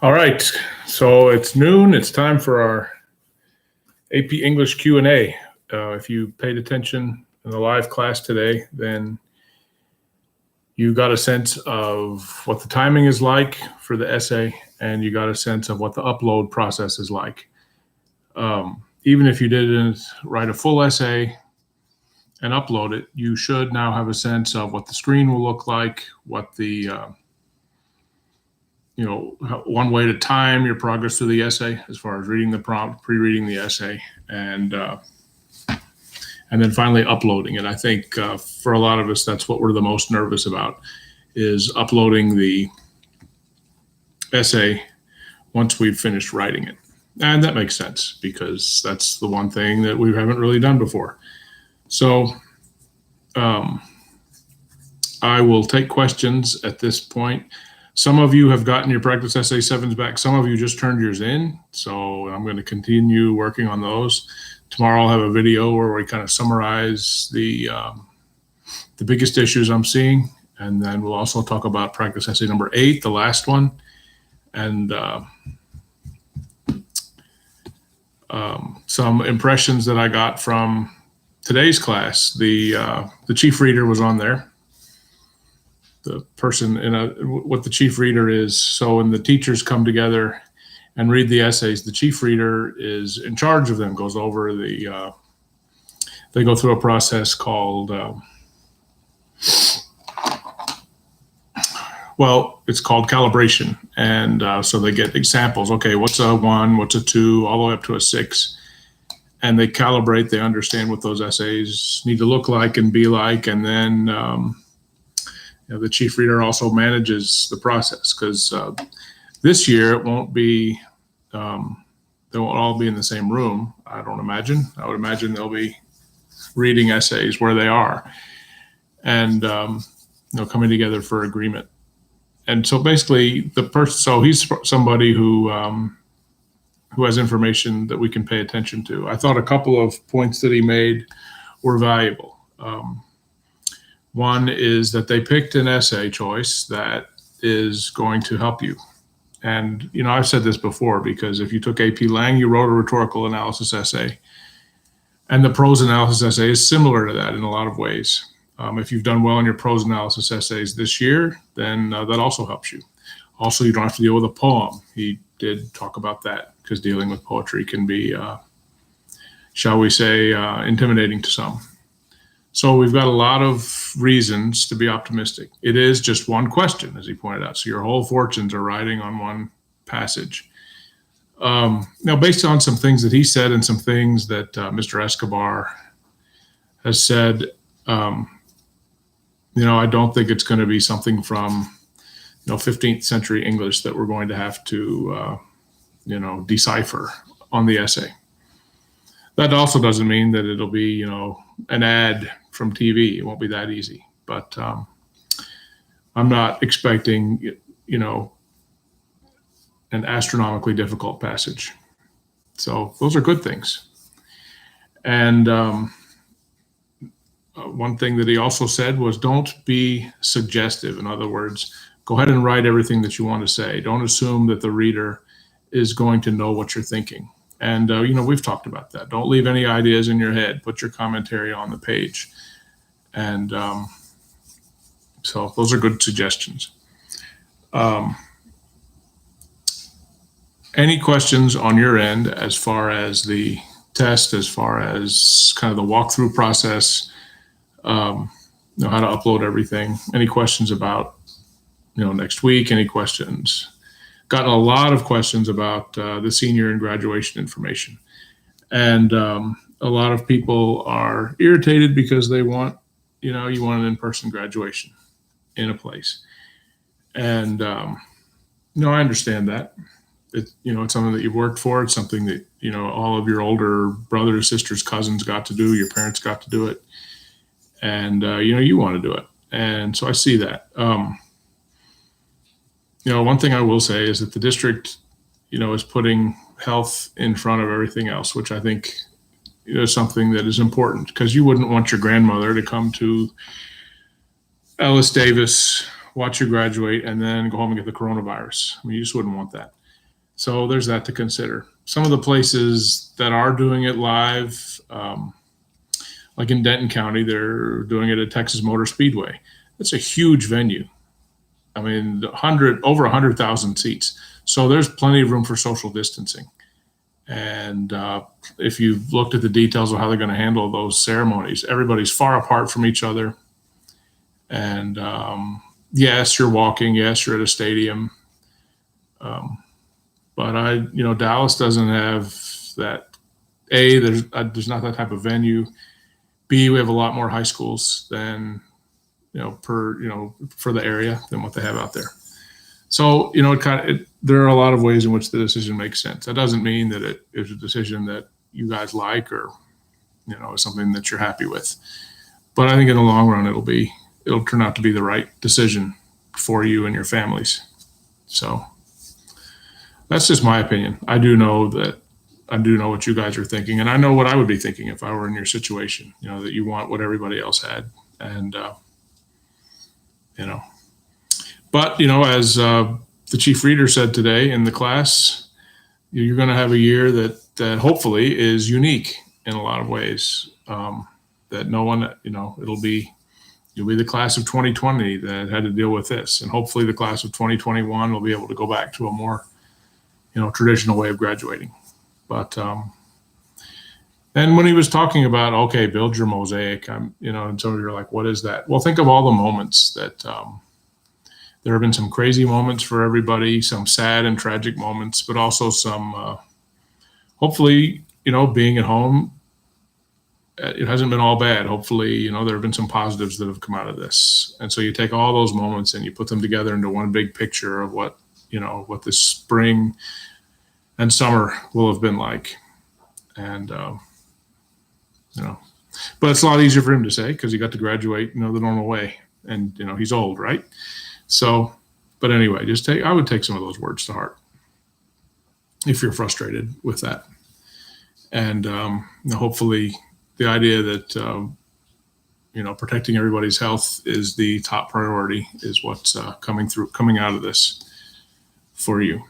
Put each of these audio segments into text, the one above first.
All right, so it's noon. It's time for our AP English Q&A. If you paid attention in the live class today, then you got a sense of what the timing is like for the essay, and you got a sense of what the upload process is like. Even if you didn't write a full essay and upload it, you should now have a sense of what the screen will look like, what the one way to time your progress through the essay as far as reading the prompt, pre-reading the essay, and then finally uploading it. I think for a lot of us, that's what we're the most nervous about, is uploading the essay once we've finished writing it. And that makes sense because that's the one thing that we haven't really done before. So I will take questions at this point. Some of you have gotten your practice essay 7s back. Some of you just turned yours in. So I'm going to continue working on those. Tomorrow I'll have a video where we kind of summarize the biggest issues I'm seeing. And then we'll also talk about practice essay number 8, the last one. And some impressions that I got from today's class. The chief reader was on there. The person what the chief reader is. So when the teachers come together and read the essays, the chief reader is in charge of them, goes over they go through a process called, it's called calibration. And so they get examples. Okay, what's a 1, what's a 2, all the way up to a 6. And they calibrate, they understand what those essays need to look like and be like. And then the chief reader also manages the process, because this year it won't be, they won't all be in the same room, I don't imagine. I would imagine they'll be reading essays where they are and coming together for agreement. And so basically so he's somebody who has information that we can pay attention to. I thought a couple of points that he made were valuable. One is that they picked an essay choice that is going to help you. And, I've said this before, because if you took AP Lang, you wrote a rhetorical analysis essay. And the prose analysis essay is similar to that in a lot of ways. If you've done well in your prose analysis essays this year, then that also helps you. Also, you don't have to deal with a poem. He did talk about that, because dealing with poetry can be, shall we say, intimidating to some. So we've got a lot of reasons to be optimistic. It is just one question, as he pointed out. So your whole fortunes are riding on one passage. Now, based on some things that he said and some things that Mr. Escobar has said, I don't think it's going to be something from 15th century English that we're going to have to decipher on the essay. That also doesn't mean that it'll be an ad from TV. It won't be that easy, but I'm not expecting an astronomically difficult passage. So those are good things. And one thing that he also said was, don't be suggestive. In other words, go ahead and write everything that you want to say. Don't assume that the reader is going to know what you're thinking. And, we've talked about that. Don't leave any ideas in your head. Put your commentary on the page. And so those are good suggestions. Any questions on your end as far as the test, as far as kind of the walkthrough process, how to upload everything? Any questions about, next week? Any questions? Gotten a lot of questions about the senior and graduation information. And a lot of people are irritated because they want, you want an in-person graduation in a place. And, I understand that. It's something that you've worked for. It's something that, all of your older brothers, sisters, cousins got to do. Your parents got to do it. And, you want to do it. And so I see that. One thing I will say is that the district, is putting health in front of everything else, which I think is something that is important, because you wouldn't want your grandmother to come to Ellis Davis, watch you graduate, and then go home and get the coronavirus. I mean, you just wouldn't want that. So there's that to consider. Some of the places that are doing it live, like in Denton County, they're doing it at Texas Motor Speedway. It's a huge venue. I mean, over 100,000 seats. So there's plenty of room for social distancing. And if you've looked at the details of how they're going to handle those ceremonies, everybody's far apart from each other. And yes, you're walking. Yes, you're at a stadium. But Dallas doesn't have that. A, there's not that type of venue. B, we have a lot more high schools than for the area than what they have out there. So there are a lot of ways in which the decision makes sense. That doesn't mean that it is a decision that you guys like or is something that you're happy with. But I think in the long run it'll turn out to be the right decision for you and your families. So that's just my opinion. I do know what you guys are thinking, and I know what I would be thinking if I were in your situation. That you want what everybody else had, and But as the chief reader said today in the class, you're going to have a year that hopefully is unique in a lot of ways. That no one, you'll be the class of 2020 that had to deal with this, and hopefully the class of 2021 will be able to go back to a more traditional way of graduating. But and when he was talking about, okay, build your mosaic, and some of you are like, what is that? Well, think of all the moments that there have been some crazy moments for everybody, some sad and tragic moments, but also some, hopefully, being at home, it hasn't been all bad. Hopefully, there have been some positives that have come out of this. And so you take all those moments and you put them together into one big picture of what this spring and summer will have been like. And, but it's a lot easier for him to say because he got to graduate, the normal way. And, he's old, right? So, but anyway, I would take some of those words to heart if you're frustrated with that. And hopefully the idea that, protecting everybody's health is the top priority is what's coming out of this for you.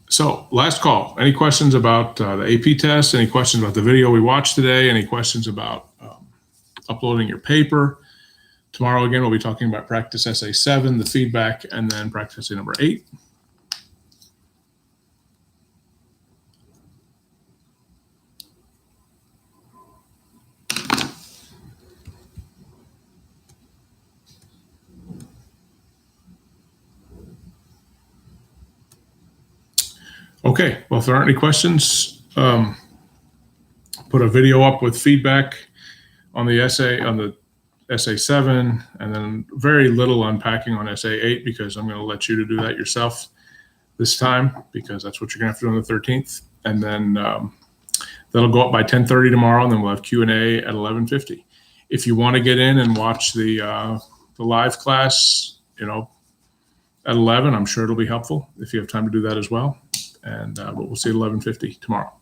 So last call. Any questions about the AP test? Any questions about the video we watched today? Any questions about uploading your paper? Tomorrow, again, we'll be talking about practice essay 7, the feedback, and then practice essay number 8. Okay, well, if there aren't any questions, put a video up with feedback on the essay 7, and then very little unpacking on essay 8 because I'm going to let you to do that yourself this time because that's what you're going to have to do on the 13th. And then that'll go up by 10:30 tomorrow, and then we'll have Q&A at 11:50. If you want to get in and watch the live class, at 11, I'm sure it'll be helpful if you have time to do that as well. And but we'll see at 11:50 tomorrow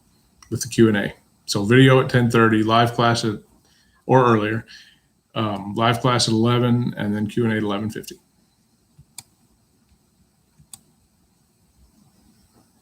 with the Q&A. So video at 10:30, live class or earlier, live class at 11, and then Q&A at 11:50.